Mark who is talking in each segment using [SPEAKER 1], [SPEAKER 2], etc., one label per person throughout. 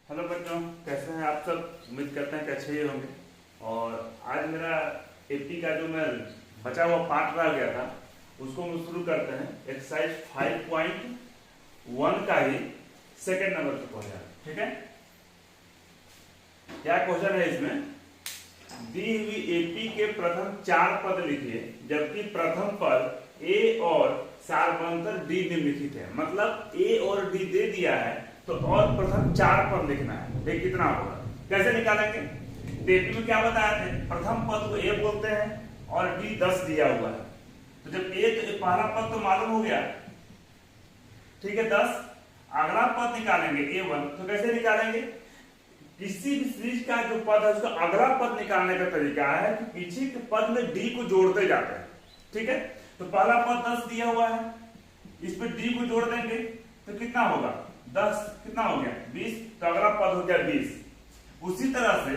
[SPEAKER 1] Hello बच्चों, कैसे हैं आप सब। उम्मीद करते हैं कि अच्छे ही होंगे। और आज मेरा एपी का जो मैं बचा हुआ पार्ट रह गया था उसको हम शुरू करते हैं। एक्सरसाइज 5.1 का ही सेकंड नंबर पे क्वेश्चन, ठीक है। क्या क्वेश्चन है इसमें? दी हुई एपी के प्रथम 4 पद लिखिए जबकि प्रथम पद ए और सार्वंतर डी निम्नलिखित है। मतलब ए और डी दे दिया है तो और प्रथम 4 पद लिखना है। देख कितना होगा, कैसे निकालेंगे। एपी में क्या बताया थे, प्रथम पद को ए बोलते हैं और डी 10 दिया हुआ है। तो जब ए तो पहला पद तो मालूम हो गया, ठीक है 10। अगला पद निकालेंगे A1, तो कैसे निकालेंगे? किसी भी सीरीज का जो पद है उसका अगला पद निकालने का तरीका है कि पीछे के पद में डी को जोड़ते जाते हैं, ठीक है। तो पहला पद 10 दिया हुआ है, इस पे डी को जोड़ देंगे तो कितना होगा 10, कितना हो गया 20, तो अगला पद हो गया 20। उसी तरह से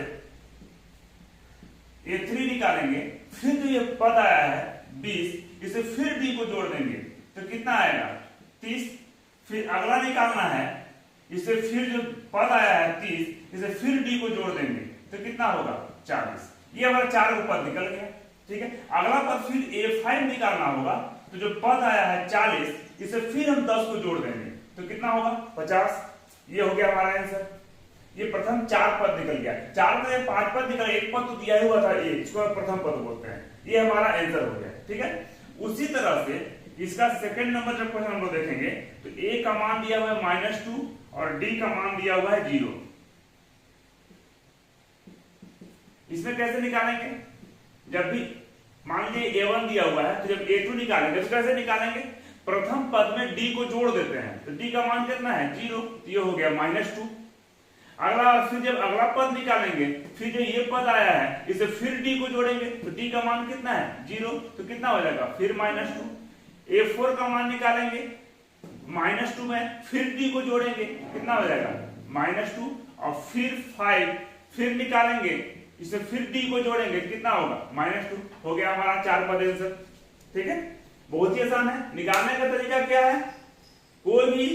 [SPEAKER 1] A3 निकालेंगे, फिर जो ये पद आया है 20, इसे फिर डी को जोड़ देंगे तो कितना आएगा 30। फिर अगला निकालना है, इसे फिर जो पद आया है 30, इसे फिर डी को जोड़ देंगे तो कितना होगा 40। ये हमारा 4 को पद निकल गया, ठीक है। अगला पद फिर A5 निकालना होगा, तो जो पद आया है 40, इसे फिर हम 10 को जोड़ देंगे तो कितना होगा 50। ये हो गया हमारा आंसर। ये प्रथम 4 पद निकल गया। 4 में 5 पद निकल, एक पद तो दिया हुआ था ए, इसको प्रथम पद बोलते हैं। ये हमारा आंसर हो गया, ठीक है। उसी तरह से इसका सेकंड नंबर जब क्वेश्चन हम लोग देखेंगे तो ए का मान दिया हुआ है -2 और डी का मान दिया हुआ है 0। इसमें कैसे निकालेंगे? जब भी मान लीजिए A1 दिया हुआ है तो जब A2 निकालेंगे तो कैसे निकालेंगे? प्रथम पद में डी को जोड़ देते हैं तो डी का मान कितना है 0, तो ये हो गया -2। अगला फिर जब अगला पद निकालेंगे, फिर जो ये पद आया है इसे फिर डी को जोड़ेंगे तो डी का मान कितना है 0, तो कितना हो जाएगा फिर -2। A4 का मान निकालेंगे -2 में फिर डी को जोड़ेंगे, कितना हो जाएगा -2। और फिर 5 फिर निकालेंगे, इसे फिर डी को जोड़ेंगे, कितना होगा -2। हो गया हमारा 4 पद आंसर, ठीक है। बहुत ही आसान है। निकालने का तरीका क्या है? कोई भी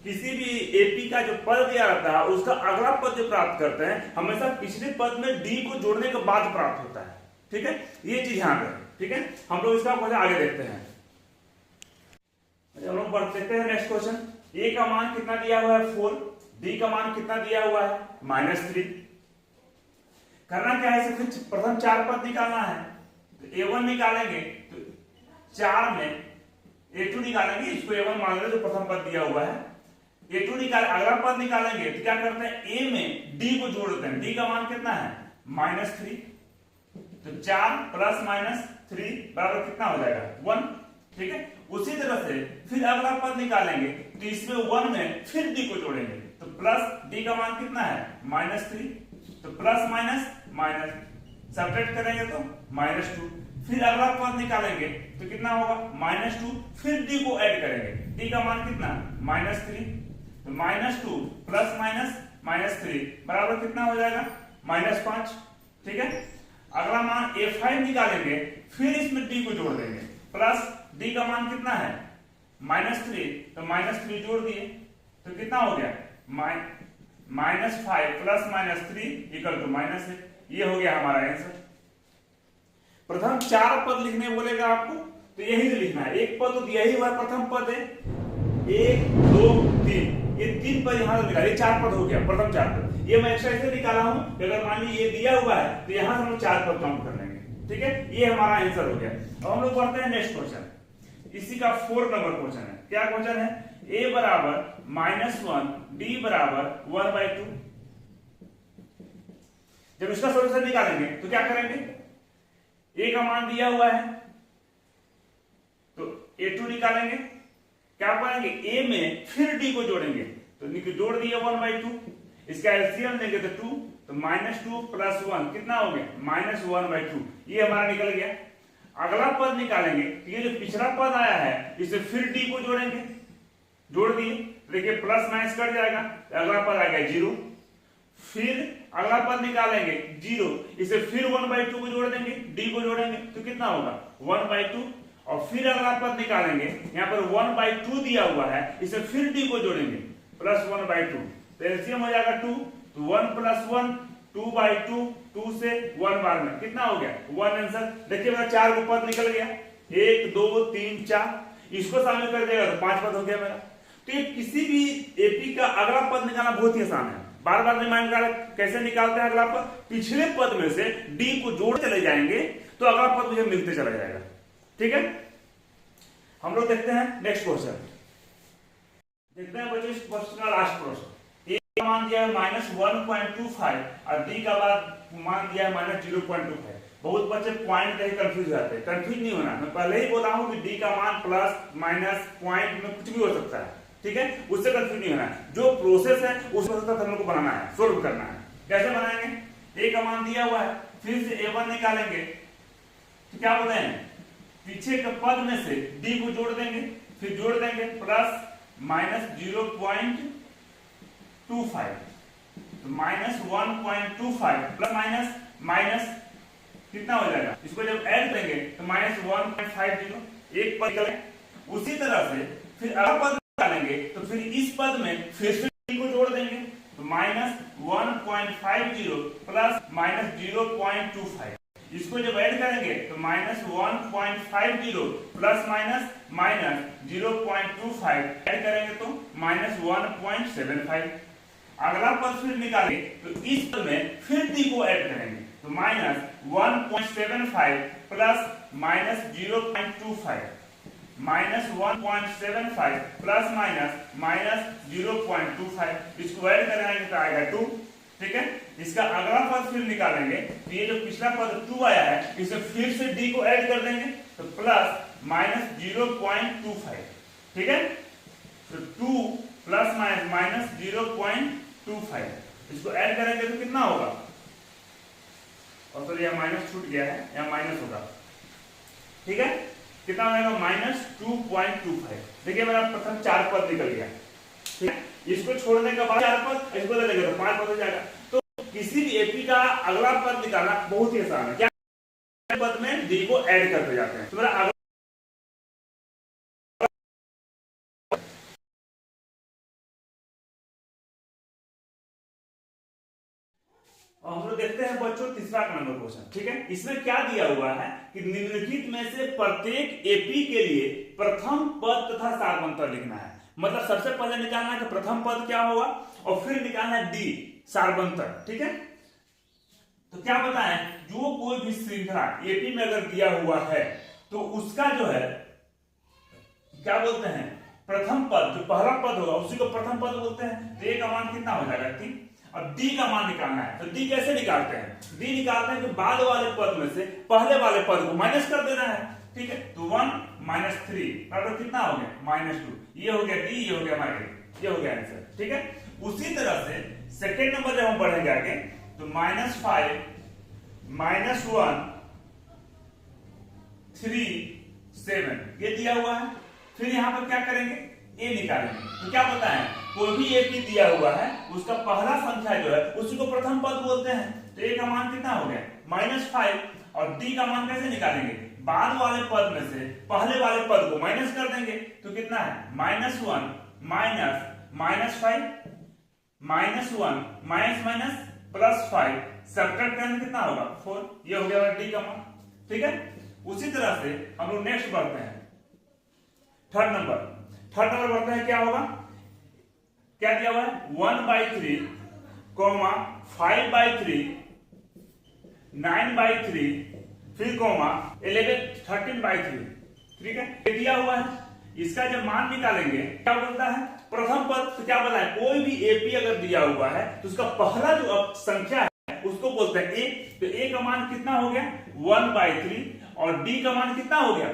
[SPEAKER 1] किसी भी एपी का जो पद दिया रहता है उसका अगला पद जो प्राप्त करते हैं हमेशा पिछले पद में डी को जोड़ने के बाद प्राप्त होता है, ठीक है। ये चीज ध्यान रखें, ठीक है। हम लोग इसका क्वेश्चन आगे देखते हैं। हम लोग बढ़ सकते हैं नेक्स्ट क्वेश्चन। ए का मान कितना दिया हुआ है 4, डी का मान कितना दिया हुआ है -3। करना क्या है, फिर प्रथम 4 पद निकालना है। तो A1 निकालेंगे तो 4 में A2 निकालेंगे, इसको A1 मान लो जो प्रथम पद दिया हुआ है। A2 निकाल, अगला पद निकालेंगे तो क्या करते हैं A में D को जोड़ देते हैं। D का मान कितना है -3, तो 4 + -3 बराबर कितना हो जाएगा 1, ठीक है। उसी तरह से फिर अगला पद निकालेंगे तो इसमें 1 में फिर D को जोड़ेंगे तो प्लस D का मान कितना है -3, तो प्लस माइनस सब्ट्रैक्ट करेंगे तो -2। फिर अगला पद निकालेंगे तो कितना होगा -2, फिर डी को ऐड करेंगे, डी का मान कितना -3, तो -2 + -3 बराबर कितना हो जाएगा -5, ठीक है। अगला मान A5 निकालेंगे, फिर इसमें डी को जोड़ देंगे, प्लस डी का मान कितना है -3, तो -3 जोड़ दिए तो कितना हो गया -5 + -3 = -1। ये हो गया हमारा आंसर। प्रथम 4 पद लिखने बोलेगा आपको तो यही से लिखना है। एक पद तो दिया ही हुआ है, प्रथम पद है 1 2 3, ये 3 पद यहां से निकाले, ये 4 पद हो गया प्रथम 4 पद। ये मैं एक्स्ट्रा ऐसे निकाला हूं कि अगर मान लीजिए ये दिया हुआ है तो यहां से हम 4 पद काउंट कर लेंगे, ठीक है। ये हमारा आंसर हो गया। अब हम लोग बढ़ते हैं नेक्स्ट क्वेश्चन। इसी का 4 नंबर क्वेश्चन है। क्या क्वेश्चन है? a बराबर -1 d बराबर 1/2। जब इसका सॉल्यूशन निकालेंगे तो क्या करेंगे? a का मान दिया हुआ है तो A2 निकालेंगे, क्या करेंगे a में फिर d को जोड़ेंगे तो जोड़ दिया 1/2। इसका एलसीएम लेंगे तो 2, तो -2 + 1 कितना हो गया -1/2। ये हमारा निकल गया। अगला पद निकालेंगे तो ये जो पिछला पद आया है इसे फिर डी को जोड़ेंगे, जोड़ दिए तो देखिए प्लस माइनस कट जाएगा, तो अगला पद आ गया 0। फिर अगला पद निकालेंगे 0, इसे फिर 1/2 को जोड़ देंगे, डी को जोड़ेंगे तो कितना होगा 1/2। और फिर अगला पद निकालेंगे, यहाँ पर 1/2 दिया हुआ है, इसे फिर डी को जोड़ेंगे +1/2 तो एलसीएम हो जाएगा 2, तो 1 + 1 2/2, 2 से 1 बार में कितना हो गया 1 आंसर। देखिए मेरा 4 को पद निकल गया, 1 2 3 4, इसको शामिल कर देगा तो 5 पद हो गया मेरा। तो ये किसी भी एपी का अगला पद निकालना बहुत ही आसान है, बार बार रिमाइंड कर कैसे निकालते हैं अगला पद, पिछले पद में से डी को जोड़ चले जाएंगे तो अगला पद मुझे मिलते चला जाएगा। ठीक है, हम लोग देखते हैं नेक्स्ट क्वेश्चन। देखते हैं बच्चों इस क्वेश्चन का लास्ट प्रश्न। ए का मान दिया है -1.25 और डी का मान दिया है -0.25। बहुत बच्चे पॉइंट कहीं कंफ्यूज हो जाते हैं, कंफ्यूज नहीं होना, मैं पहले ही बोला हूं कि डी का मान प्लस माइनस पॉइंट में कुछ भी हो सकता है। ठीक है, उससे कंफ्यूज नहीं होना है, जो प्रोसेस है उस प्रोसेस तक हम लोग को बनाना है, सोल्व करना है। कैसे बनाएंगे, ए का मान दिया हुआ है, फिर से a1 निकालेंगे, तो क्या बोलते हैं पीछे के पद में से डी को जोड़ देंगे, फिर जोड़ देंगे प्लस -0.25, तो -1.25 प्लस माइनस माइनस कितना हो जाएगा, इसको जब ऐड करेंगे तो -1.50, एक पद निकले। उसी तरह से फिर अगला पद निकालेंगे तो फिर इस पद में फिर से डी को जोड़ देंगे, तो -1.50 प्लस -0.25, इसको जब ऐड करेंगे तो -1.50 प्लस माइनस 0.25 ऐड करेंगे तो -1.75। अगला पद फिर निकालेंगे तो इस पद में फिर डी को ऐड करेंगे, तो -1.75 प्लस -0.25, -1.75 प्लस -0.25, इसको ऐड करेंगे तो आएगा 2। ठीक है, इसका अगला पद फिर निकालेंगे तो ये जो पिछला पद 2 आया है इसे फिर से डी को ऐड कर देंगे तो प्लस -0.25। ठीक है, तो 2 प्लस -0.25, इसको ऐड करेंगे तो कितना होगा, और तो यह माइनस छूट गया है, यह माइनस होगा। ठीक है, कितना हो जाएगा -2.25। देखिए मेरा प्रथम 4 पद निकल गया। ठीक है, इसको छोड़ने के बाद 4 पद, इसको ले लेंगे तो 5 पद हो जाएगा। तो किसी भी एपी का अगला पद निकालना बहुत ही आसान है, क्या पद में डी को ऐड करते जाते हैं। तो मेरा अगला हम लोग देखते हैं बच्चों तीसरा नंबर क्वेश्चन। ठीक है, इसमें क्या दिया हुआ है कि निम्नलिखित में से प्रत्येक एपी के लिए प्रथम पद तथा सारवंतर लिखना है। मतलब सबसे पहले निकालना है कि प्रथम पद क्या होगा और फिर निकालना है डी सारवंतर। ठीक है, तो क्या बताएं, जो कोई भी श्रृंखला एपी में अगर दिया हुआ है तो उसका जो है क्या बोलते हैं प्रथम पद, जो पहला पद होगा उसी को प्रथम पद बोलते हैं। तो ए का मान कितना हो जाएगा 3। अब डी का मान निकालना है, तो डी कैसे निकालते हैं, डी निकालते हैं कि बाद वाले पद में से पहले वाले पद को माइनस कर देना है। ठीक है, तो 1 - 3 मतलब कितना हो गया -2, ये हो गया डी, ये हो गया हमारे, ये हो गया आंसर। ठीक है, उसी तरह से सेकंड नंबर जब हम बढ़ेंगे आगे तो -5 -1 3 7 ये दिया हुआ है। फिर यहां पर क्या करेंगे, ए निकालेंगे। तो क्या पता है कोई भी एपी दिया हुआ है उसका पहला संख्या जो है उसी को प्रथम पद बोलते हैं। तो ए का मान कितना हो गया -5, और डी का मान कैसे निकालेंगे, बाद वाले पद में से पहले वाले पद को माइनस कर देंगे। तो कितना है -1 -1 माइनस +5 सब्ट्रैक्ट करेंगे कितना होगा 4, ये हो गया डी का मान। ठीक है, उसी तरह से हम लोग नेक्स्ट बढ़ते हैं थर्ड नंबर बढ़ते हैं। क्या होगा, क्या दिया हुआ है 1/3, 5/3, 9/3, फिर 13/3। ठीक है, ये दिया हुआ है। इसका जब मान निकालेंगे क्या बोलता है प्रथम पद, तो क्या बोला है कोई भी एपी अगर दिया हुआ है तो उसका पहला जो संख्या है उसको बोलते हैं ए। तो ए का मान कितना हो गया 1/3, और डी का मान कितना हो गया,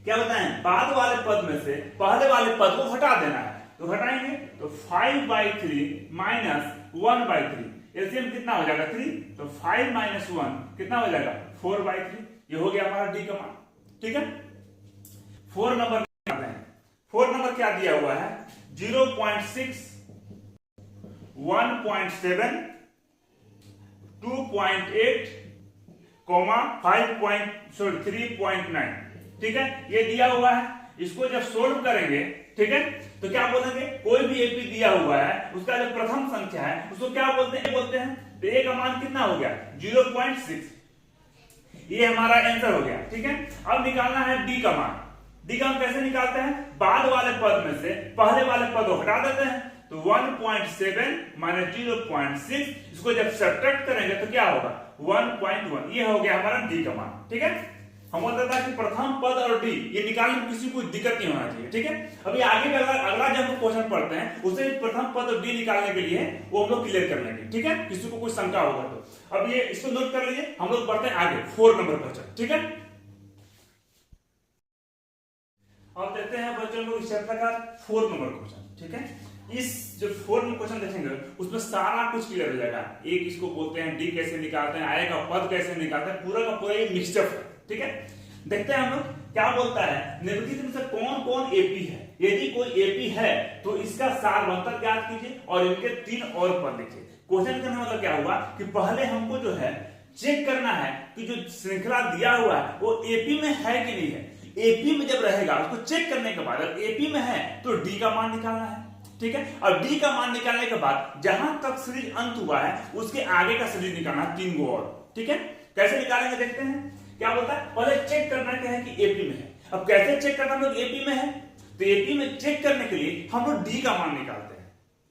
[SPEAKER 1] क्या बताएं बाद वाले पद में से पहले वाले पद को हटा देना है। तो हटाएंगे तो 5/3 - 1/3, एलसीएम कितना हो जाएगा 3, तो 5 - 1 कितना हो जाएगा 4/3, ये हो गया हमारा डी का मान। ठीक है, 4 नंबर 4 नंबर क्या दिया हुआ है 0.6, 1.7, 2.8, 3.9। ठीक है, ये दिया हुआ है। इसको जब सोल्व करेंगे, ठीक है, तो क्या बोलेंगे, कोई भी एपी दिया हुआ है उसका जो प्रथम संख्या है उसको क्या बोलते हैं, तो ए का मान कितना हो गया 0.6, ये हमारा आंसर हो गया। ठीक है, अब निकालना है डी का मान। डी का मान कैसे निकालते हैं, बाद वाले पद में से पहले वाले पद को हटा देते हैं, तो 1.7 माइनस 0.6, इसको जब सब्ट्रैक्ट करेंगे तो क्या होगा 1.1, ये हो गया हमारा डी का मान। ठीक है, हम बोलते था कि प्रथम पद और डी ये निकालने में किसी को दिक्कत नहीं होना चाहिए। ठीक है, अभी आगे का अगला जब हम क्वेश्चन पढ़ते हैं उसे प्रथम पद और डी निकालने के लिए वो हम लोग क्लियर कर लेंगे। ठीक है, किसी को कोई शंका होगा तो अब ये इसको नोट कर लीजिए, हम लोग बढ़ते हैं आगे 4 नंबर क्वेश्चन। ठीक है, अब देखते हैं बच्चों लोग इस चैप्टर का 4 नंबर क्वेश्चन। ठीक है, इस जो 4 नंबर क्वेश्चन देखेंगे उसमें सारा कुछ क्लियर हो जाएगा। एक इसको बोलते हैं डी कैसे निकालते हैं, आए का पद कैसे निकालते हैं, पूरा का पूरा ये मिक्सचर है। ठीक है, देखते हैं हम लोग क्या बोलता है, निम्नलिखित में से कौन कौन एपी है। यदि कोई एपी है तो इसका सारवंतर ज्ञात कीजिए और इनके 3 और पद लिखिए। क्वेश्चन का मतलब क्या हुआ कि पहले हमको जो है चेक करना है कि जो श्रृंखला दिया हुआ है वो एपी में है कि नहीं है। एपी में जब रहेगा उसको चेक करने के बाद अगर एपी में है तो डी का मान निकालना है। ठीक है, और डी का मान निकालने के बाद जहां तक सीरीज अंत हुआ है उसके आगे का सीरीज निकालना है, 3 गो और। ठीक है, कैसे निकालेंगे देखते हैं। क्या बोलता है, पहले चेक करना क्या है कि एपी में है। अब कैसे चेक करना, हम लोग एपी में है तो एपी में चेक करने के लिए हम लोग डी का मान निकालते हैं।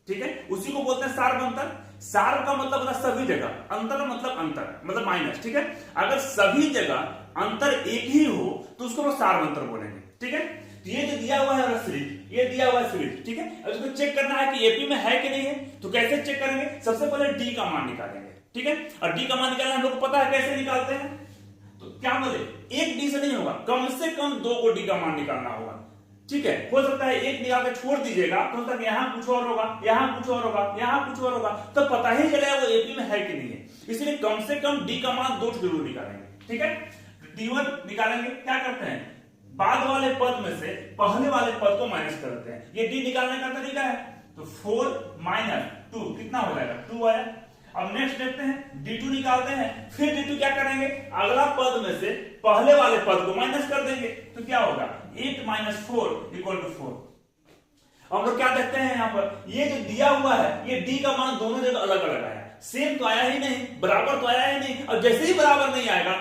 [SPEAKER 1] ठीक है, उसी को बोलते हैं सार्वंतर। सार्व का मतलब होता है सभी जगह, अंतर मतलब अंतर मतलब माइनस। ठीक है, अगर सभी जगह अंतर एक ही हो तो उसको हम सार्वंतर बोलेंगे। ठीक है, तो ये जो दिया हुआ है सीरीज, ये दिया हुआ है सीरीज। ठीक है, अब इसको चेक करना है कि एपी में है कि नहीं है, तो कैसे चेक करेंगे, सबसे पहले डी का मान निकालेंगे। ठीक है, और डी का मान निकालना हम लोग को पता है कैसे निकालते हैं, तो क्या बोले एक डी से नहीं होगा, कम से कम 2 को डी का मान निकालना होगा। ठीक है, हो सकता है एक निकाल के छोड़ दीजिएगा तो तक यहां कुछ और होगा, यहां कुछ और होगा, यहां कुछ और होगा, तो पता ही चलेगा वो एपी में है कि नहीं है। इसलिए कम से कम डी का मान 2 जरूर निकालेंगे। ठीक है, डी1 निकालेंगे, क्या करते हैं बाद वाले पद में से पहले वाले पद को माइनस करते हैं, ये डी निकालने का तरीका है। तो 4 - 2 कितना हो जाएगा 2 आया। अब नेक्स्ट देखते हैं D2 निकालते हैं, फिर D2 क्या करेंगे, अगला पद में से पहले वाले पद को माइनस कर देंगे, तो क्या होगा 8 - 4 = 4। हम लोग क्या देखते हैं यहाँ पर, ये जो दिया हुआ है ये D का मान दोनों जगह अलग अलग आया, सेम तो आया ही नहीं, बराबर तो आया ही नहीं। और जैसे ही बराबर नहीं आएगा,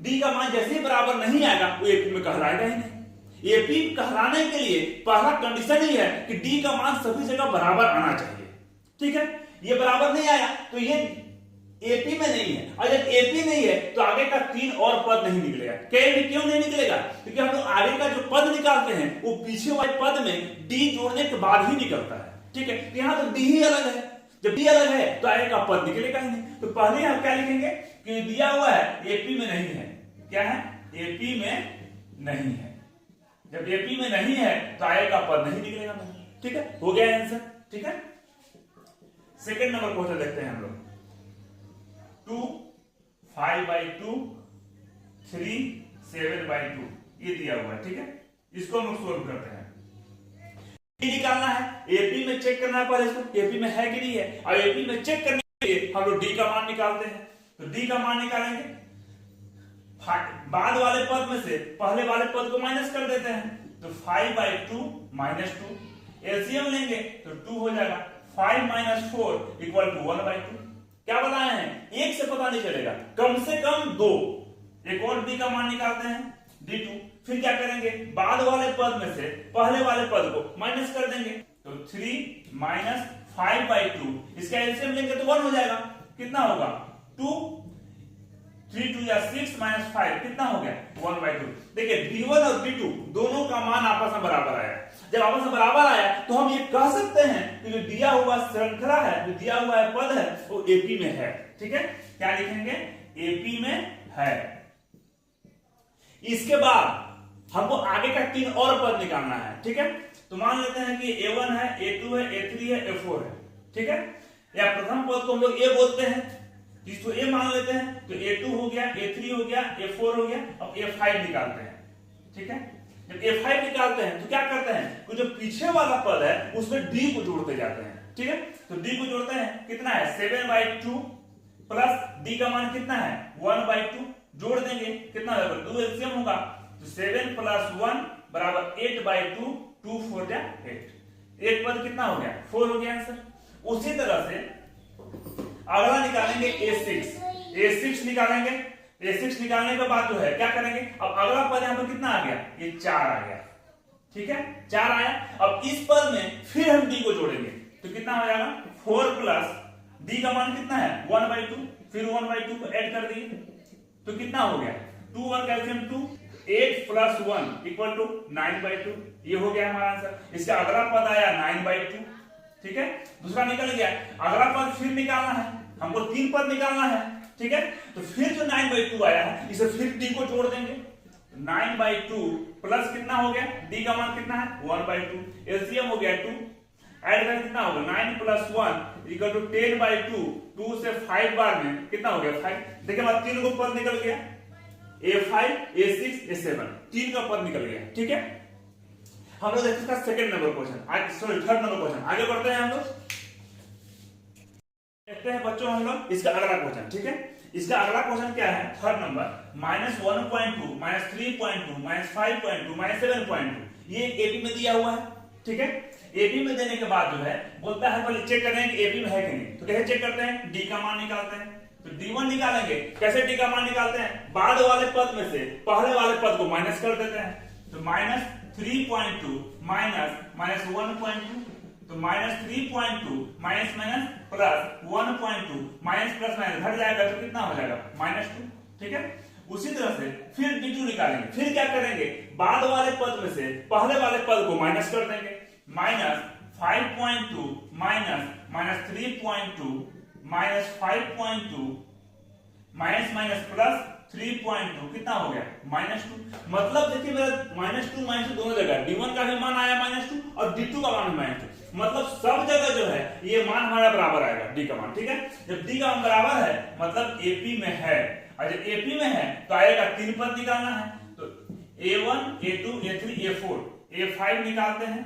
[SPEAKER 1] D का मान जैसे ही बराबर नहीं आएगा वो एपी में कहलाएगा ही नहीं। एपी कहलाने के लिए पहला कंडीशन ही है कि D का मान सभी जगह बराबर आना चाहिए। ठीक है, ये बराबर नहीं आया तो ये एपी में नहीं है, और जब एपी नहीं है तो आगे का 3 और पद नहीं निकलेगा। क्यों नहीं निकलेगा, क्योंकि हम लोग आगे का जो पद निकालते हैं वो पीछे वाले पद में डी जोड़ने के बाद ही निकलता है। ठीक है, यहां तो डी ही अलग है, जब डी अलग है तो आगे का पद निकलेगा ही नहीं। तो पहले हम क्या लिखेंगे कि दिया हुआ है एपी में नहीं है, क्या है एपी में नहीं है। जब एपी में नहीं है तो आगे का पद नहीं निकलेगा। ठीक है, हो गया आंसर। ठीक है, सेकेंड नंबर क्वेश्चन देखते हैं हम लोग। 2 5/2 3 7/2 ये दिया हुआ है। ठीक है, इसको हम सोल्व करते हैं। निकालना है, एपी में चेक करना है पहले इसको एपी में है कि नहीं है, और एपी में चेक करने के लिए हम लोग डी का मान निकालते हैं। तो डी का मान निकालेंगे, बाद वाले पद में से पहले वाले पद को माइनस कर देते हैं, तो 5/2 - 2 एलसीएम लेंगे तो 2 हो जाएगा। 5 - 4 = 1/2। क्या बताए हैं, एक से पता नहीं चलेगा, कम से कम 2। एक और डी का मान निकालते हैं D2, फिर क्या करेंगे बाद वाले पद में से पहले वाले पद को माइनस कर देंगे, तो 3 - 5/2 इसका एलसीएम लेंगे तो 1 हो जाएगा। कितना होगा 2, 3 2 या 6 - 5 कितना हो गया 1/2। देखिए D1 और D2 दोनों का मान आपस में बराबर आया। जब आपस में बराबर आया तो हम ये कह सकते हैं कि जो दिया हुआ श्रृंखला है, जो दिया हुआ है पद है वो एपी में है। ठीक है, क्या लिखेंगे एपी में है। इसके बाद हमको आगे का 3 और पद निकालना है। ठीक है, तो मान लेते हैं कि A1 है, A2 है, A3 है, A4 है। ठीक है, या प्रथम पद को हम लोग A बोलते हैं, जिसको A मान लेते हैं, तो A2 हो गया, A3 हो गया, A4 हो गया। अब A5 निकालते हैं। ठीक है, जब A5 निकालते हैं तो क्या करते हैं कि जो पीछे वाला पद है उसमें D को जोड़ते जाते हैं। ठीक है, तो D को जोड़ते हैं, कितना है 7/2 प्लस D का मान कितना है 1/2, जोड़ देंगे कितना होगा 2 एलसीएम होगा, तो 7 + 1 = 8/2, 2 4 जा 8। एक पद कितना हो गया 4 हो गया आंसर। उसी तरह से अगला निकालेंगे A6 निकालेंगे। A6 निकालने के बाद जो है क्या करेंगे, अब अगला पद यहां पर कितना आ गया, ये 4 आ गया, ठीक है 4 आया। अब इस पद में फिर हम d को जोड़ेंगे तो कितना हो जाएगा 4 प्लस d का मान कितना है 1/2, फिर 1/2 को ऐड कर दिए तो कितना हो गया 2 1 कैल्सियम 2, 8 प्लस 1 इक्वल टू 9/2, ये हो गया हमारा आंसर। इसका अगला पद आया 9/2, ठीक है दूसरा निकल गया। अगला पद फिर निकालना है, हमको 3 पद निकालना है, ठीक है तो फिर जो 9/2 आया है इसे फिर d को जोड़ देंगे। 9/2 प्लस कितना हो गया d का मान कितना है 1/2, एलसीएम हो गया 2, ऐड कर कितना होगा 9 प्लस 1 इक्वल टू 10/2, 2 से 5 बार में कितना हो गया 5। देखिए बाद 3 को पद निकल गया A5 A6 A7 3 का पद निकल गया, ठीक है। हम लोग देखते हैं second number question, sorry third number question, आगे बढ़ते हैं हम लोग देखते हैं बच्चों हम लोग इसका अगला क्वेश्चन, ठीक है। इसका अगला क्वेश्चन क्या है थर्ड नंबर -1.2 -3.2 -5.2 -7.2, ये एपी में दिया हुआ है, ठीक है। एपी में देने के बाद जो है बोलता है पहले चेक करें कि एपी में है कि नहीं, तो कैसे चेक करते हैं डी का मान निकालते हैं, तो D1 निकालेंगे। कैसे डी का मान निकालते हैं, बाद वाले पद में से पहले वाले पद को माइनस कर देते हैं, तो -3.2 -1.2, तो -3.2 minus minus plus 1.2 minus plus minus घट जाएगा तो कितना हो जाएगा -2, ठीक है। उसी तरह से फिर D2 निकालेंगे, फिर क्या करेंगे बाद वाले पद में से पहले वाले पद को माइनस कर देंगे, -5.2 -3.2 -5.2 माइनस प्लस 3.2 कितना हो गया -2। मतलब देखिए मेरा -2 दोनों जगह D1 का भी मान आया -2 और D2 का मान -2, मतलब सब जगह जो है ये मान हमारा बराबर आएगा D का मान, ठीक है। जब D का मान बराबर है मतलब AP में है, और जब AP में है तो आएगा 3 पद निकालना है, तो A1 A2 A3 A4 A5 निकालते हैं,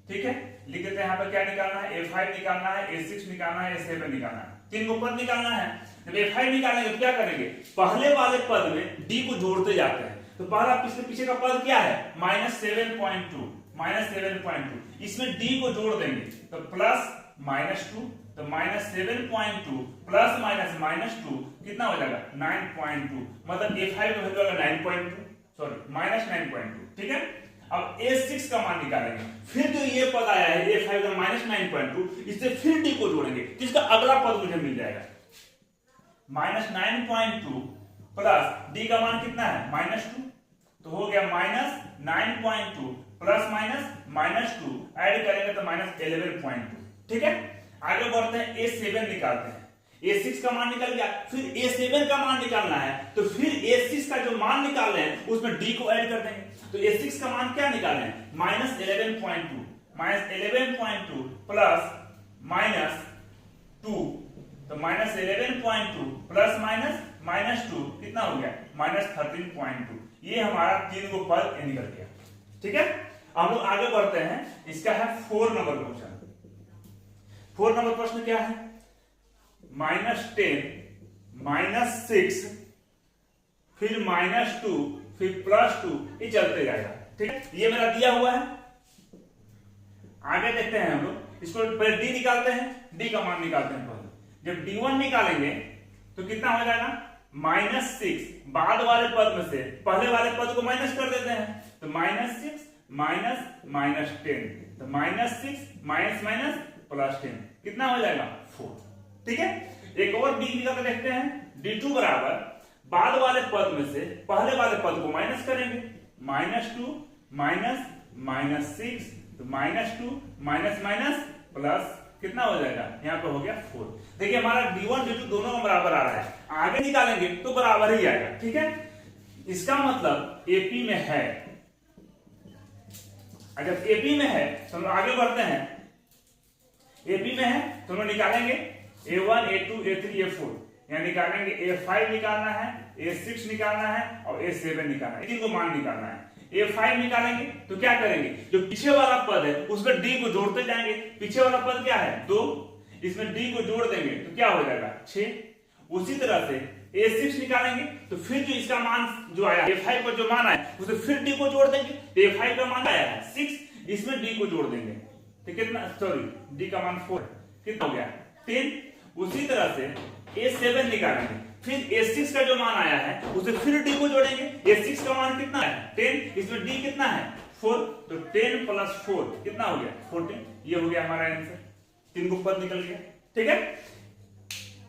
[SPEAKER 1] ठीक है। लिख देते हैं यहाँ पर क्या निकालना है A5 निकालना है, A6 निकालना है, A7 निकालना है, 3 को पद निकालना है। जब A5 निकालेंगे तो क्या करेंगे पहले वाले पद में D को जोड़ते जाते हैं, तो पहला पीछे का पद क्या है -7.2 इसमें D को जोड़ देंगे तो प्लस -2, तो -7.2 प्लस -2 कितना हो जाएगा 9.2, मतलब A5 का वैल्यू आएगा 9.2, सॉरी -9.2, ठीक है। अब A6 का मान निकालेंगे, फिर जो ये पद आया है A5 का -9.2, इससे फिर D को जोड़ेंगे जिसका अगला पद मुझे मिल जाएगा -9.2 प्लस D का मान कितना है -2, तो हो गया -9.2 प्लस -2 ऐड करेंगे तो -11.2, ठीक है। आगे बढ़ते हैं A7 निकालते हैं, A6 का मान निकल गया, फिर A7 का मान निकालना है, तो फिर A6 का जो मान निकाल रहे हैं उसमें D को ऐड कर देंगे, तो A6 का मान क्या निकालें -11.2 प्लस -2, तो -11.2 प्लस -2 कितना हो गया -13.2, ये हमारा 3 को पद निकल गया, ठीक है। हम लोग आगे बढ़ते हैं, इसका है 4 नंबर क्वेश्चन। 4 नंबर प्रश्न क्या है -10 -6 फिर -2 फिर +2, ये चलते जाएगा, ठीक है। ये मेरा दिया हुआ है। आगे देखते हैं हम लोग, इसको पहले D निकालते हैं, D का मान निकालते हैं पहले। जब D1 निकालेंगे तो कितना हो जाएगा -6, बाद वाले पद में से पहले वाले पद को माइनस कर देते हैं, तो -6 -10, तो -6 माइनस +10 कितना हो जाएगा 4, ठीक है। एक और D निकाल के देखते हैं, D2 बराबर बाद वाले पद में से पहले वाले पद को माइनस करेंगे, -2 -6, तो -2 माइनस प्लस कितना हो जाएगा यहाँ पे हो गया 4। देखिए हमारा D1 D2 दोनों का बराबर आ रहा है, आगे निकालेंगे तो बराबर ही आएगा, ठीक है। इसका मतलब AP में है, अगर AP में है तो हम आगे बढ़ते हैं। AP में है तो हम निकालेंगे A1 A2 A3 A4, यहाँ निकालेंगे A5 निकालना है, A6 निकालना है और A7 निकालना है, इनको मान निकालना है। A5 निकालेंगे तो क्या करेंगे, जो पीछे वाला पद है उसमें D को जोड़ते जाएंगे, पीछे वाला पद क्या है 2, इसमें D को जोड़ देंगे तो क्या हो जाएगा 6। उसी तरह से A6 निकालेंगे तो फिर जो इसका मान जो आया A5 का जो मान आया उसे फिर D को जोड़ देंगे, तो A5 का मान आया है 6, इसमें D को जोड़ देंगे तो कितना, सॉरी डी का मान 4, कितना हो गया 10। उसी तरह से A7 निकालेंगे, फिर A6 का जो मान आया है उसे फिर D को जोड़ेंगे। A6 का मान कितना है 10, इसमें D कितना है 4, तो 10 + 4 कितना हो गया 14। ये हो गया हमारा आंसर, 3 को पद निकल गया। ठीक है,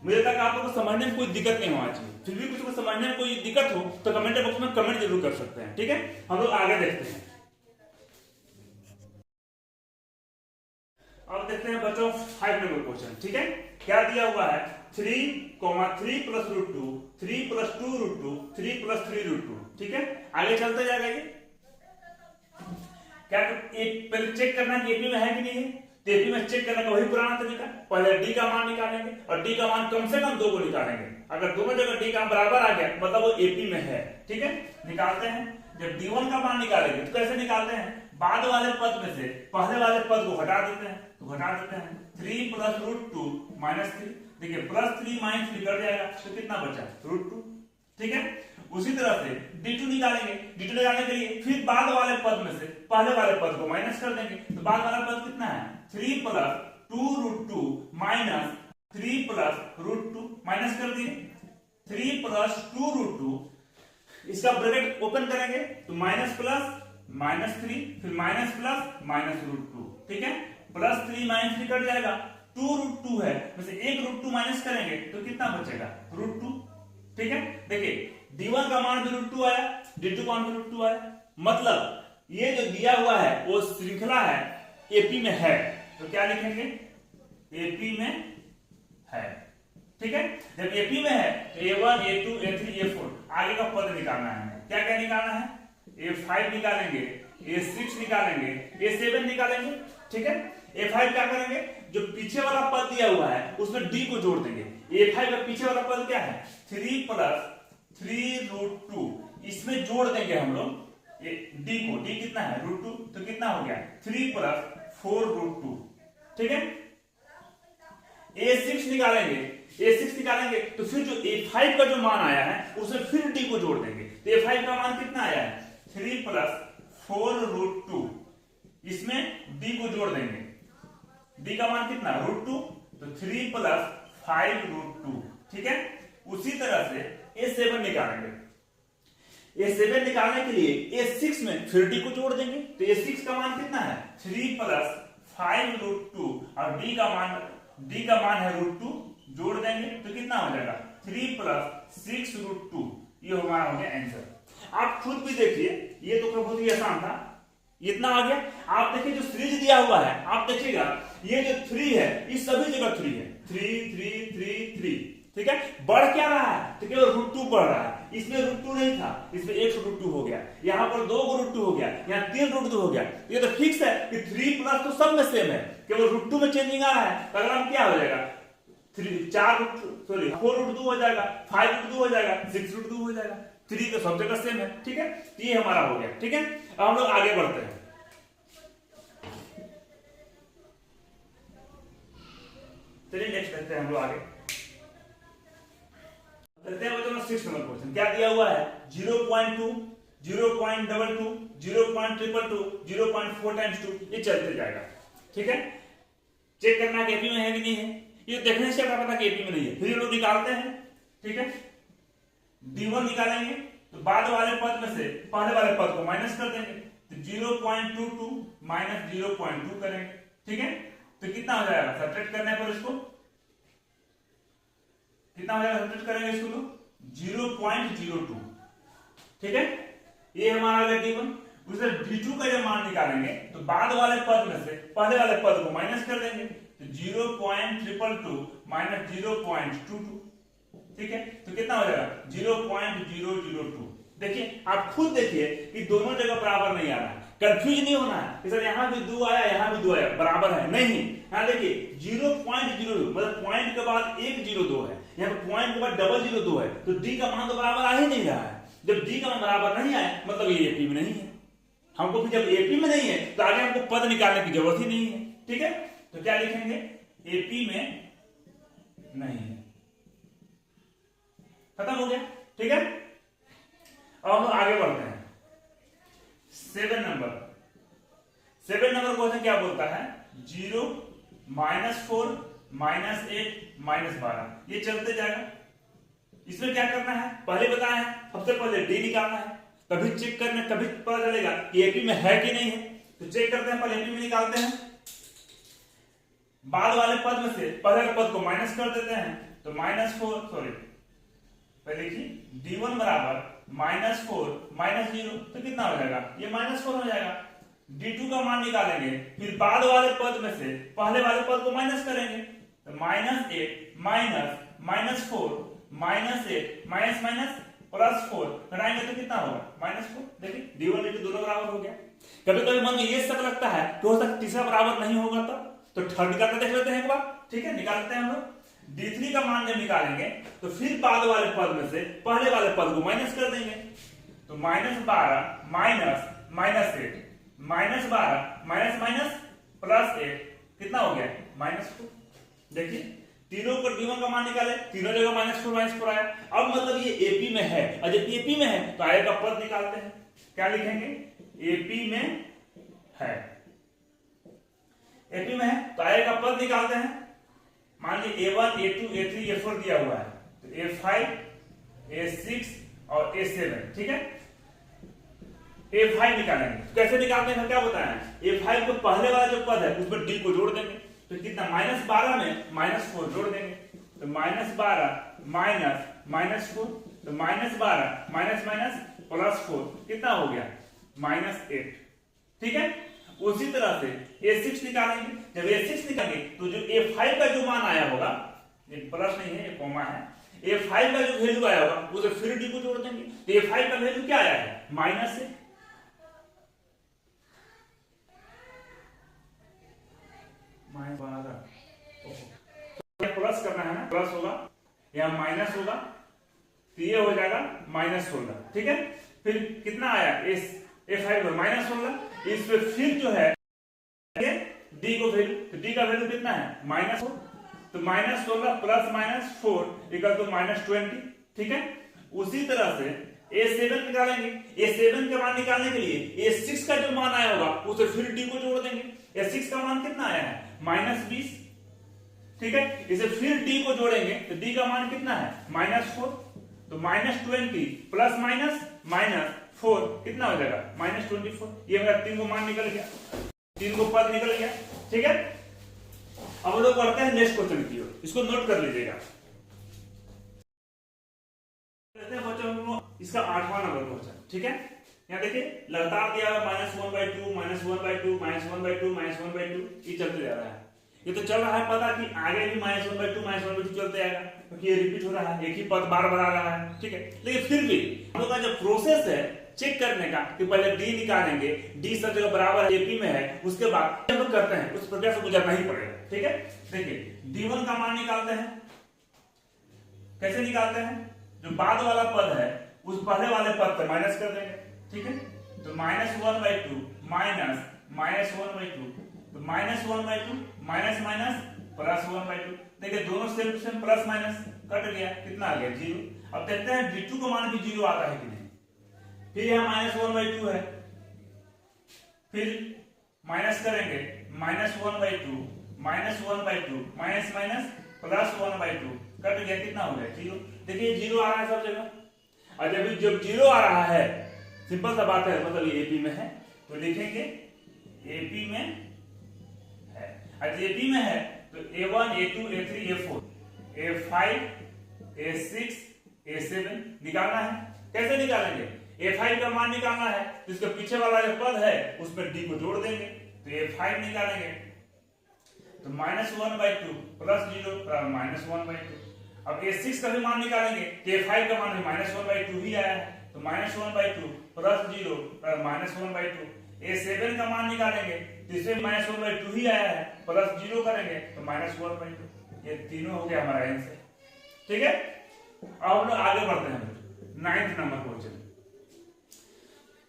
[SPEAKER 1] मुझे तक आप लोगों को समझने में कोई दिक्कत नहीं होना चाहिए। फिर भी कुछ को समझने में कोई दिक्कत हो तो कमेंट बॉक्स में कमेंट जरूर कर सकते हैं। ठीक है, हम लोग आगे देखते हैं। अब देखते हैं बच्चों 5 नंबर क्वेश्चन। ठीक है, क्या दिया हुआ है 3, 3 + √2, 3 + 2 √2, 3 + 3 √2। ठीक है, आगे चलते जाएगा। ये क्या पहले चेक करना कि एपी में है कि नहीं है। तो एपी में चेक करने का वही पुराना तरीका, पहले डी का मान निकालेंगे और डी का मान कम से कम 2 को निकालेंगे। अगर दोनों जगह डी का बराबर आ गया मतलब वो एपी में है। ठीक है, निकालते हैं। जब D1 का मान निकालेंगे तो कैसे निकालते हैं, बाद वाले पद में से पहले वाले पद को हटा देते हैं। तो घटा देते हैं 3 + √2 - 3। देखिए +3 - 3 कट जाएगा तो कितना बचा √2। ठीक है, उसी तरह से D2 निकालेंगे। D2 निकालने के लिए फिर बाद वाले पद में से पहले वाले पद को माइनस कर देंगे। तो बाद वाला पद कितना है 3 + 2 √2 - 3 + √2 माइनस कर दिए 3 + 2 √2। इसका ब्रैकेट ओपन करेंगे तो माइनस प्लस -3, फिर माइनस प्लस -√2। ठीक है, +3 - 3 कट जाएगा, 2 √2 है, वैसे 1 √2 माइनस करेंगे तो कितना बचेगा √2। ठीक है, देखिए D1 का मान भी √2 आया, D2 का मान भी √2 आया। मतलब ये जो दिया हुआ है वो श्रृंखला है, एपी में है। तो क्या लिखेंगे एपी में है। ठीक है, जब एपी में है तो A1 A2 A3 A4 आगे का पद निकालना है। क्या क्या निकालना है, A5 निकालेंगे, A6 निकालेंगे, A7 निकालेंगे। ठीक है, A5 क्या करेंगे, जो पीछे वाला पद दिया हुआ है उसमें D को जोड़ देंगे। A5 का पीछे वाला पद क्या है 3 + 3 √2, इसमें जोड़ देंगे हम लोग D को। D कितना है √2, तो कितना हो गया 3 + 4 √2। ठीक है, A6 निकालेंगे। A6 निकालेंगे तो फिर जो A5 का जो मान आया है उसमें फिर D को जोड़ देंगे। तो A5 का मान कितना आया है 3 + 4 √2, इसमें D को जोड़ देंगे। D का मान कितना √2, तो 3 + 5 √2। ठीक है, उसी तरह से A7 निकालेंगे। A7 निकालने के लिए A6 में फिर D को जोड़ देंगे। तो A6 का मान कितना है 3 + 5 √2 और D का मान है √2, जोड़ देंगे तो कितना हो जाएगा 3 + 6 √2। ये हमारा हो गया आंसर। आप खुद भी देखिए, ये तो बहुत ही आसान था, इतना आ गया। आप देखिए जो सीरीज दिया हुआ है, आप देखिएगा ये जो 3 है इस सभी जगह 3 है, 3 3 3 3। ठीक है, बढ़ क्या रहा है तो केवल √2 बढ़ रहा है। इसमें √2 नहीं था, इसमें 1 √2 हो गया, यहाँ पर 2 √2 हो गया, यहाँ 3 √2 हो गया। ये तो फिक्स है कि 3 + तो सब में सेम है, केवल √2 में चेंजिंग आ रहा है। तो अगर हम क्या हो जाएगा 4 √2 हो जाएगा, 5 √2 हो जाएगा, 6 √2 हो जाएगा। 3 तो सब जगह सेम है। ठीक है, तो ये हमारा हो गया। ठीक है, अब हम लोग आगे बढ़ते हैं। चलिए नेक्स्ट देखते हैं हम लोग आगे देखते हैं बच्चों 6 नंबर क्वेश्चन। क्या दिया हुआ है 0.2 0.22 0.222 0.4 × 2, ये चलते जाएगा। ठीक है, चेक करना कि एपी में है कि नहीं है। ये देखने से पता कि एपी में नहीं है, फिर ये लोग निकालते हैं। ठीक है, D1 निकालेंगे तो बाद वाले पद में से पहले वाले पद को माइनस कर देंगे। तो 0.22 - 0.2 करेंगे। ठीक है, तो कितना हो जाएगा सब्ट्रैक्ट करने पर इसको कितना हो जाएगा, सब्ट्रैक्ट करेंगे इसको तो 0.02। ठीक है, ये हमारा आ गया D1। उसे D2 का जब मान निकालेंगे तो बाद वाले पद में से पहले वाले पद को माइनस कर देंगे। तो 0.222 - 0.22। ठीक है, तो कितना हो जाएगा 0.002। देखिए आप खुद देखिए कि दोनों जगह बराबर नहीं आ रहा है, कंफ्यूज नहीं होना है। सर यहाँ भी 2 आया, यहाँ भी 2 आया, बराबर है नहीं। यहाँ देखिए 0.02 मतलब पॉइंट के बाद 102 है, यहाँ पे पॉइंट के बाद 002 है, तो D का मान तो बराबर आ ही नहीं रहा है। जब D का मान बराबर नहीं आया मतलब ये एपी में नहीं है। हमको जब एपी में नहीं है तो आगे हमको पद निकालने की जरूरत ही नहीं है। ठीक है, तो क्या लिखेंगे एपी में नहीं है, खत्म हो गया। ठीक है, अब हम आगे बढ़ते हैं 7 नंबर क्वेश्चन। क्या बोलता है 0 -4 -8 -12 ये चलते जाएगा। इसमें क्या करना है, पहले बताया है, सबसे पहले डी निकालना है। कभी चेक करना, कभी पता चलेगा कि एपी में है कि नहीं है, तो चेक करते हैं, पहले एपी में निकालते हैं। बाद वाले पद में से पहले के पद को माइनस कर देते हैं, तो -4 सॉरी पहले लिखिए d1 बराबर -4 -0 तो कितना हो जाएगा, ये -4 हो जाएगा। d2 का मान निकालेंगे, फिर बाद वाले पद में से पहले वाले पद को माइनस करेंगे, तो -8 -4 -8 +4 घटाएंगे तो कितना होगा -4। देखिए d1 d2 दोनों बराबर हो गया। कभी कभी मन में ये शक लगता है कि हो सकता तीसरा बराबर नहीं होगा, तो थर्ड निकालकर देख लेते हैं एक बार। ठीक है, निकालते हैं हम लोग। d3 का मान जब निकालेंगे तो फिर बाद वाले पद में से पहले वाले पद को माइनस कर देंगे, तो -12 -8 कितना हो गया -4। देखिए तीनों पर d1 का मान निकाले, तीनों जगह -4 आया। अब मतलब ये एपी में है, और जब एपी में है तो आगे का पद निकालते हैं। क्या लिखेंगे, एपी में है, एपी में है तो आगे का पद निकालते हैं। मान लीजिए A1 A2 A3 A4 दिया हुआ है, तो A5 A6 और A7। ठीक है, A5 निकालेंगे, तो कैसे निकालते हैं क्या बताया, A5 को पहले वाला जो पद है उस पर d को जोड़ देंगे, तो कितना -12 में -4 जोड़ देंगे, तो -12 -4 तो -12 +4 कितना हो गया -8। ठीक है, उसी तरह से A6 निकालेंगे। जब A6 निकालेंगे तो जो A5 का जो मान आया होगा, ये प्लस नहीं है, ये कॉमा है, A5 का जो वैल्यू आया होगा उसे फिर d को जोड़ देंगे, तो A5 का वैल्यू क्या आया है -8। प्लस करना है ना, प्लस होगा, यहाँ माइनस होगा, तो ये हो जाएगा -16। ठीक है, फिर कितना आया A5 में -16, इस पे फिर जो है d को वैल्यू, तो d का वैल्यू कितना है -4, तो -16 + -4 इक्वल टू -20। ठीक है, उसी तरह से A7 निकालेंगे। A7 का मान निकालने के लिए A6 का जो मान आया होगा उसे फिर d को जोड़ देंगे। A6 का मान कितना आया है -20। ठीक है, इसे फिर d को जोड़ेंगे तो d का मान कितना है -4, तो -20 ± -4 कितना हो जाएगा -24। ये मेरा 3 को मान निकल गया, 3 को पद निकल गया। ठीक है, अब हम लोग पढ़ते हैं नेक्स्ट क्वेश्चन की ओर, इसको नोट कर लीजिएगा। इसका 8वां नंबर क्वेश्चन। ठीक है, यहाँ देखिए लगातार दिया हुआ -1/2 -1/2 -1/2 -1/2 ये चलते जा रहा है। ये तो चल रहा है पता कि आगे भी -1/2 -1/2 चलते आएगा, क्योंकि ये रिपीट हो रहा है, एक ही पद बार बार आ रहा है। ठीक है, लेकिन फिर भी हम लोग का जो प्रोसेस है चेक करने का कि पहले d निकालेंगे, d सब जगह बराबर है, एपी में है, उसके बाद हम लोग करते हैं, उस प्रक्रिया से गुजरना ही पड़ेगा। ठीक है, देखिए d1 का मान निकालते हैं। कैसे निकालते हैं, जो बाद वाला पद है उस पहले वाले पद पर माइनस कर देंगे। ठीक है, तो -1/2 -1/2 तो -1/2 +1/2। देखिए दोनों सेम प्लस माइनस कट गया, कितना आ गया 0। अब देखते हैं d2 का मान भी 0 आता है कि नहीं। फिर यहाँ -1/2 है, फिर माइनस करेंगे -1/2 -1/2 +1/2 कट गया, कितना हो गया 0। देखिए 0 आ रहा है सब जगह, और जब 0 आ रहा है, सिंपल सा बात है, मतलब ये एपी में है, तो लिखेंगे एपी में है। और एपी में है तो A1 A2 A3 A4 A5 A6 A7 निकालना है। कैसे निकालेंगे, A5 का मान निकालना है, तो इसके पीछे वाला जो पद है उस पर d को जोड़ देंगे, तो A5 निकालेंगे तो -1/2 +0 -1/2। अब A6 का भी मान निकालेंगे, तो A5 का मान -1/2 ही आया है, तो -1/2 +0 -1/2। A7 का मान निकालेंगे, तो इसमें -1/2 ही आया है, +0 करेंगे तो -1/2। ये तीनों हो गया हमारा आंसर। ठीक है, अब हम लोग आगे बढ़ते हैं। 9th number question.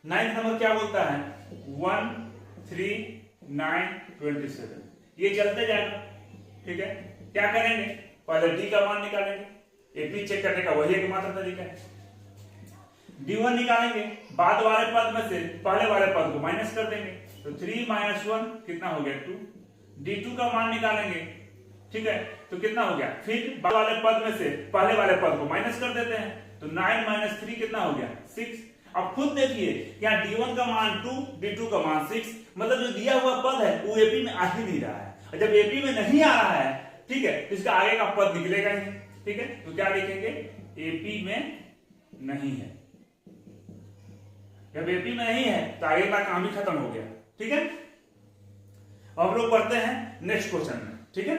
[SPEAKER 1] 9th number क्या बोलता है, 1 3 9 27 ये चलते जाएगा। ठीक है, क्या करेंगे, पहले d का मान निकालेंगे, एपी चेक करने का वही एकमात्र तरीका है। d1 निकालेंगे, बाद वाले पद में से पहले वाले पद को माइनस कर देंगे, तो 3 - 1 कितना हो गया 2। D2 का मान निकालेंगे, ठीक है, तो कितना हो गया, फिर बाद वाले पद में से पहले वाले पद को माइनस कर देते हैं, तो 9 माइनस 3 कितना हो गया 6। अब खुद देखिए यहाँ D1 का मान 2, D2 का मान 6, मतलब जो दिया हुआ पद है वो एपी में आ ही नहीं रहा है, और जब एपी में नहीं आ रहा है, ठीक है, तो इसका आगे का पद निकलेगा ही, ठीक है, तो क्या लिखेंगे, एपी में नहीं है। जब एपी में नहीं है तो आगे का काम ही खत्म हो गया, ठीक है। अब लोग पढ़ते हैं नेक्स्ट क्वेश्चन में, ठीक है।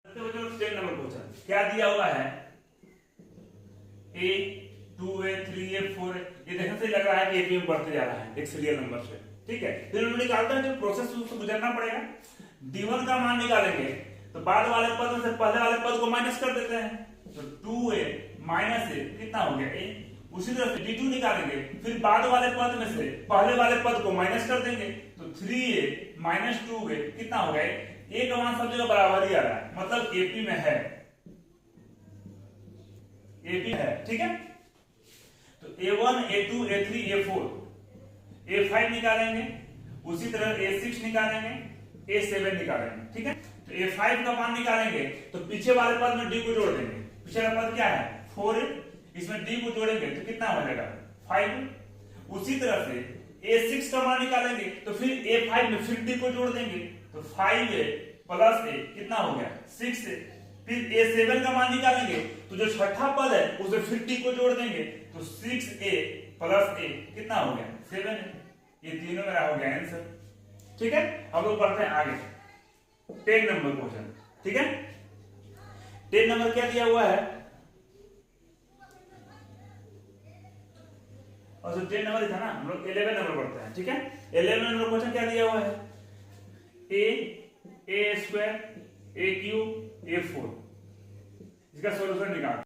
[SPEAKER 1] नंबर क्वेश्चन क्या दिया हुआ है, A 2A 3A 4A, ये देखने से लग रहा है कि एपी में बढ़ते जा रहा है एक सीरियल नंबर से, ठीक है। फिर हम निकालते हैं, जो प्रोसेस उसको गुजरना पड़ेगा। D1 का मान निकालेंगे तो बाद वाले पद में से पहले वाले पद को माइनस कर देते हैं, तो 2A माइनस A कितना हो गया A। उसी तरह से D2 निकालेंगे, फिर बाद वाले पद में से पहले वाले पद को माइनस कर देंगे, तो 3A माइनस 2A कितना हो गया A का मान सब जगह बराबर ही आ रहा है, मतलब एपी में है, एपी है, ठीक है। तो A1 A2 A3 A4 A5 निकालेंगे, उसी तरह A6 निकालेंगे, A7 निकालेंगे, ठीक है। तो A5 का मान निकालेंगे तो पीछे वाले पद में D को जोड़ देंगे, पीछे वाला पद क्या है 4, इसमें D को जोड़ेंगे तो कितना हो जाएगा 5। उसी तरह से A6 का मान निकालेंगे तो फिर A5 में फिर D को जोड़ देंगे, तो 5A प्लस A कितना हो गया 6A। फिर A7 का मान निकालेंगे तो जो छठा पद है उसे फिर D को जोड़ देंगे, तो 6A प्लस A कितना हो गया 7A। ये तीनों मेरा हो गया आंसर, ठीक है। अब लोग पढ़ते हैं आगे 10 नंबर क्वेश्चन, ठीक है। 10 नंबर क्या दिया हुआ है, और जो 10 नंबर था ना, हम लोग 11 नंबर पढ़ते हैं, ठीक है। 11 नंबर क्वेश्चन क्या दिया हुआ है, A square A cube A4, इसका सॉल्यूशन निकाल।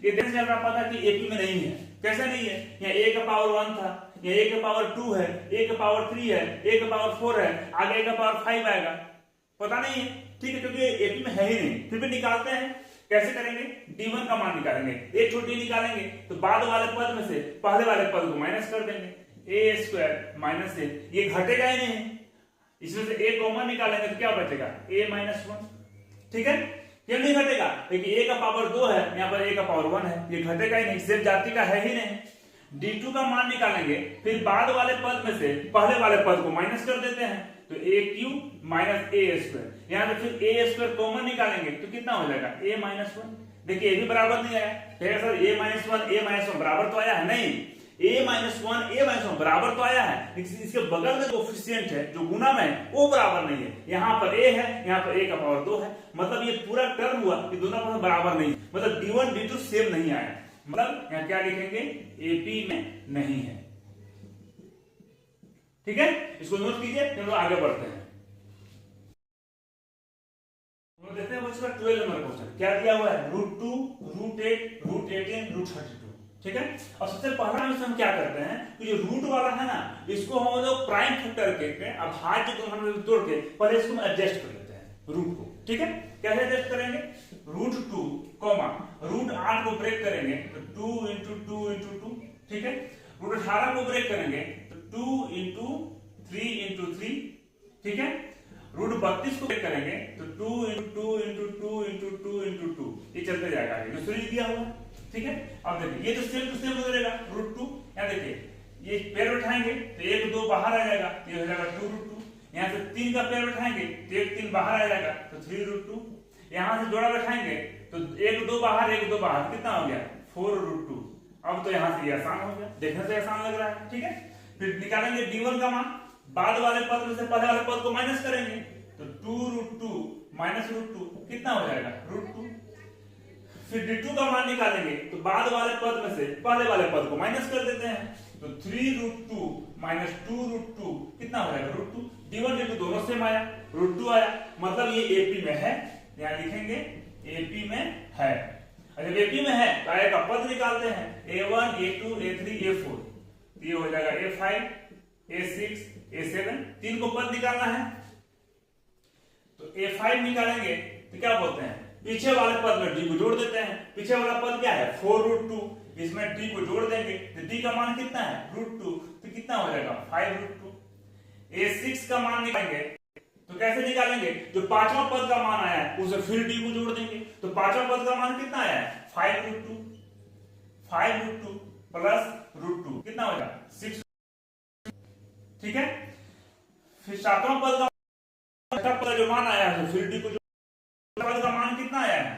[SPEAKER 1] ये देखने से आपको पता कि एपी में नहीं है, कैसे नहीं है, यहाँ A का पावर 1 था, यहाँ A का पावर 2 है, A का पावर 3 है, A का पावर 4 है, आगे A का पावर 5 आएगा, पता नहीं है, ठीक है, क्योंकि एपी में है ही नहीं। फिर भी निकालते हैं, कैसे करेंगे, D1 का मान निकालेंगे, एक छोटी निकालेंगे तो बाद वाले पद में से पहले वाले पद को माइनस कर देंगे, A स्क्वायर माइनस A, ये घटेगा ही नहीं, इसमें से A कॉमन निकालेंगे तो क्या बचेगा A माइनस 1, ठीक है। क्यों नहीं घटेगा, क्योंकि A का पावर 2 है, यहाँ पर A का पावर 1 है, ये घटेगा ही नहीं, सेम जाति का है ही नहीं। D2 का मान निकालेंगे, फिर बाद वाले पद में से पहले वाले पद को माइनस कर देते हैं, तो A cube minus A square, यहाँ पे फिर A स्क्वायर कॉमन निकालेंगे तो कितना हो जाएगा A माइनस 1। देखिए ये भी बराबर नहीं आया, कहेगा सर A माइनस 1 बराबर तो आया है, नहीं, A माइनस 1 बराबर तो आया है, लेकिन इसके बगल में जो कोफिशिएंट है, जो गुना में है, वो बराबर नहीं है। यहाँ पर A है, यहाँ पर A का पावर 2 है, मतलब ये पूरा टर्म हुआ कि दोनों का बराबर नहीं, मतलब D1 D2 सेम नहीं आया, मतलब यहाँ क्या लिखेंगे AP में नहीं है, ठीक है। इसको नोट कीजिए, हम लोग आगे बढ़ते हैं। देखते हैं 12 नंबर क्वेश्चन क्या दिया हुआ है, √2 √8 √18 √32, ठीक है। और सबसे पहला में हम क्या करते हैं कि जो रूट वाला है ना, इसको हम लोग प्राइम फैक्टर के अभाज्य को हम लोग तोड़ के पहले इसको एडजस्ट कर लेते हैं रूट को, ठीक है। कैसे एडजस्ट करेंगे, √2 √8 को ब्रेक करेंगे तो 2 × 2 × 2, ठीक है। √18 को ब्रेक करेंगे तो 2 × 3 × 3, ठीक है। √32 को ब्रेक करेंगे तो 2 × 2 × 2 × 2 × 2, ये चलते जाएगा आगे, जो सीरीज दिया हुआ, ठीक है। अब देखिए ये तो सेम टू सेम गुजरेगा, √2, यहाँ देखिए ये पैर उठाएंगे तो 1 2 बाहर आ जाएगा, ये हो जाएगा 2 √2, यहाँ से 3 का पैर उठाएंगे तो 1 3 बाहर आ जाएगा, तो 3 √2, यहाँ से जोड़ा बैठाएंगे तो 1 2 बाहर 1 2 बाहर, कितना हो गया 4 √2। अब तो यहाँ से ये आसान हो गया, देखने से आसान लग रहा है, ठीक है। फिर निकालेंगे D1 का मान, बाद वाले पद में से पहले वाले पद को माइनस करेंगे तो 2 √2 माइनस √2 कितना हो जाएगा √2। फिर D2 का मान निकालेंगे तो बाद वाले पद में से पहले वाले पद को माइनस कर देते हैं, तो 3 √2 माइनस 2 √2 कितना हो जाएगा √2। D1 D2 दोनों सेम आया, √2 आया, मतलब ये AP में है, यहाँ लिखेंगे AP में है। जब AP में है तो आगे का पद निकालते हैं, A1 A2 A3 A4, ये हो जाएगा A5 A6 A7, 3 को पद निकालना है, तो A5 निकालेंगे तो क्या बोलते हैं, पीछे वाले पद में D को जोड़ देते हैं, पीछे वाला पद क्या है 4 √2, इसमें D को जोड़ देंगे तो D का मान कितना है √2, तो कितना हो जाएगा 5 √2। A6 का मान निकालेंगे तो कैसे निकालेंगे? जो पांचवा पद का मान आया है उसे फिर d को जोड़ देंगे। तो पांचवा पद का मान कितना आया है? 5√2 प्लस √2 कितना हो जाएगा? 6। ठीक है, फिर सातवां पद का जो मान आया है फिर d को पद का मान कितना आया है?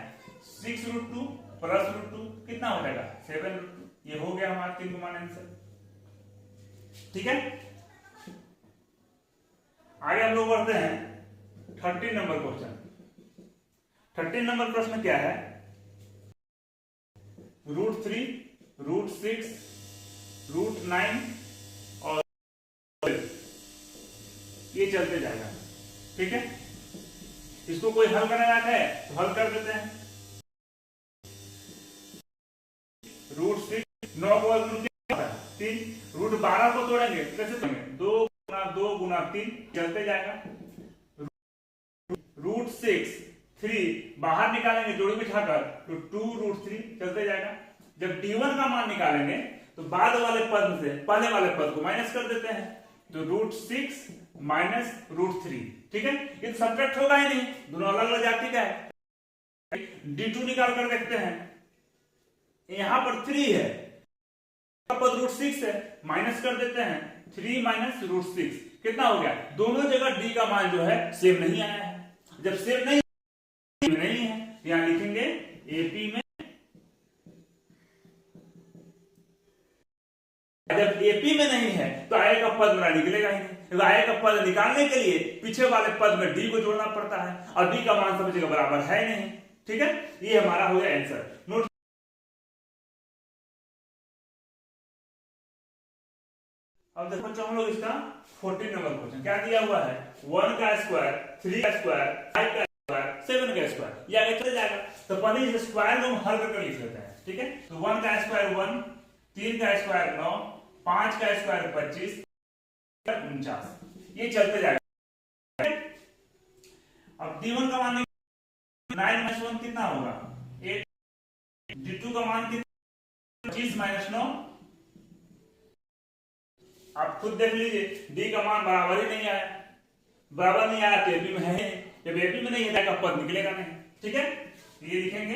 [SPEAKER 1] 6√2 प्लस √2 कितना हो जाएगा? 7√2। ये हो गया हमारा 3 का मान आंसर। ठीक है, आगे हम लोग बढ़ते हैं 13 नंबर क्वेश्चन। 13 नंबर प्रश्न क्या है? √3, √6, √9 और ये चलते जाएगा। ठीक है, इसको कोई हल करने लायक है तो हल कर देते हैं। √6 9 को 3, √12 को तोड़ेंगे कैसे तोड़ेंगे? 2 गुना 3 चलते जाएगा। √6 3 बाहर निकालेंगे जोड़ी बिठाकर तो 2√3 चलते जाएगा। जब d1 का मान निकालेंगे तो बाद वाले पद से पहले वाले पद को माइनस कर देते हैं तो √6 माइनस √3। ठीक है, ये तो सब्ट्रैक्ट होगा ही नहीं, दोनों अलग अलग जाति का है। d2 निकाल कर देखते हैं, यहां पर 3 है, पद √6 है, माइनस कर देते हैं 3 माइनस √6 कितना हो गया? दोनों जगह d का मान जो है सेम नहीं आया है। जब सेम नहीं है यहां लिखेंगे एपी में। जब एपी में नहीं है तो आए का पद मेरा निकलेगा ही नहीं। आए का पद निकालने के लिए पीछे वाले पद में डी को जोड़ना पड़ता है और डी का मान सब जगह बराबर है नहीं। ठीक है, ये हमारा हो गया आंसर। नोट अब देखो बच्चों हम लोग इसका 14 नंबर क्वेश्चन क्या दिया हुआ है? 1 का स्क्वायर, 3 का स्क्वायर, 5 का स्क्वायर, 7 का स्क्वायर, ये आगे चले जाएगा। तो पहले इस स्क्वायर को हम हल करके लिख लेते हैं। ठीक है, तो 1 का स्क्वायर 1, 3 का स्क्वायर 9, 5 का स्क्वायर 25, 49, ये चलते जाएगा। अब d1 का मान 9 - 1 कितना होगा? 8। d2 का मान कितना? 25 - 9। आप खुद देख लीजिए, d का मान बराबर ही नहीं आया। बराबर नहीं आया तो एपी में है, जब एपी में नहीं है तो पद निकलेगा नहीं। ठीक है, ये लिखेंगे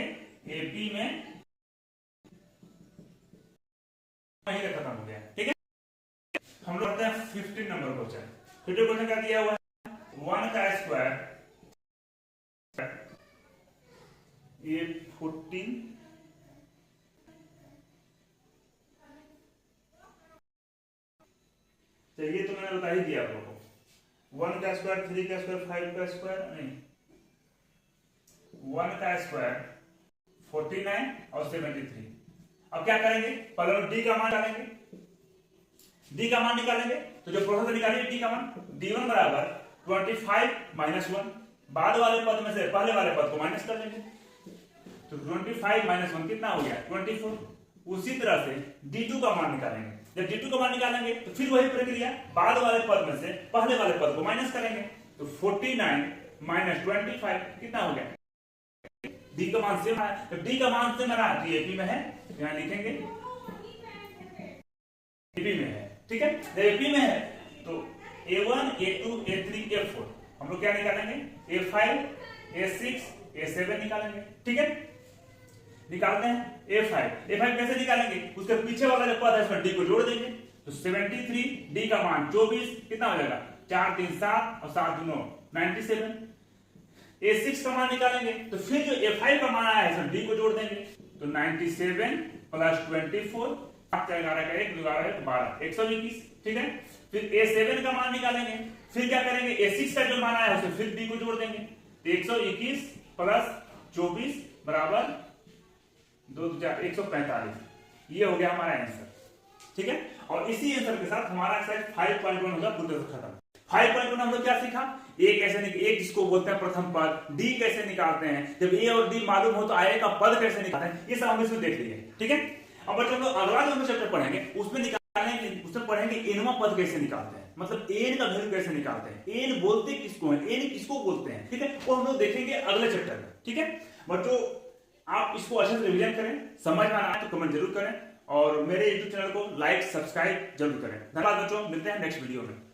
[SPEAKER 1] एपी में वहीं खत्म हो गया। ठीक है, हम लोग करते हैं 15 नंबर क्वेश्चन। 15 क्वेश्चन क्या दिया हुआ है? 1 का स्क्वायर, ये 14, ये तो मैंने बता ही दिया आप लोगों को। 1 का स्क्वायर, 3 का स्क्वायर, 5 का स्क्वायर, नहीं 1 का स्क्वायर 49 और 73। अब क्या करेंगे? पहले डी का मान डालेंगे, डी का मान निकालेंगे। तो जो प्रोसेस निकालिए डी का मान, d1 बराबर 25 - 1, बाद वाले पद में से पहले वाले पद को माइनस कर लेंगे तो 25 - 1 कितना हो गया? 24। उसी तरह से d2 का मान निकालेंगे। जब d2 का मान निकालेंगे तो फिर वही प्रक्रिया, बाद वाले पद में से पहले वाले पद को माइनस करेंगे तो 49 - 25 कितना हो गया? d का मान सेम है। जब d का मान सेम रहा तो एपी में है, यहां लिखेंगे एपी में है। ठीक है, जब एपी में है तो a1 a2 a3 a4 हम लोग क्या निकालेंगे? a5 a6 a7 निकालेंगे। ठीक है, निकालते हैं a5 कैसे निकालेंगे? उसके पीछे वाला जो पद है इसमें d को जोड़ देंगे तो 73, d का मान 24 कितना हो जाएगा? 4 3 7 और 7 2 97। a6 का मान निकालेंगे तो फिर जो a5 का मान आया है इसमें d को जोड़ देंगे तो 97 प्लस 24, 7 का 11 का 1 11 12 121। ठीक है, फिर a7 का मान निकालेंगे। फिर क्या करेंगे? a6 का जो मान आया है उसे फिर d को जोड़ देंगे तो 121 प्लस 24 बराबर 2 4 145। ये हो गया हमारा आंसर। ठीक है, और इसी आंसर के साथ हमारा एक्सरसाइज 5.1 होगा पूरी तरह से खत्म। 5.1 हम लोग क्या सीखा? ए कैसे एक जिसको बोलते हैं प्रथम पद, डी कैसे निकालते हैं, जब ए और डी मालूम हो तो आए का पद कैसे निकालते हैं, ये सब हम इसमें देख लिए। ठीक है, अब बच्चों हम लोग अगला जो हम चैप्टर पढ़ेंगे उसमें निकालेंगे, उसमें पढ़ेंगे एनवा पद कैसे निकालते हैं, मतलब एन का वैल्यू कैसे निकालते हैं, एन बोलते किसको है, एन किसको बोलते हैं। ठीक है, वो हम लोग देखेंगे अगले चैप्टर में। ठीक है बच्चों, आप इसको अच्छे से रिवीजन करें, समझ में आए तो कमेंट जरूर करें और मेरे YouTube चैनल को लाइक सब्सक्राइब जरूर करें। धन्यवाद बच्चों, मिलते हैं नेक्स्ट वीडियो में।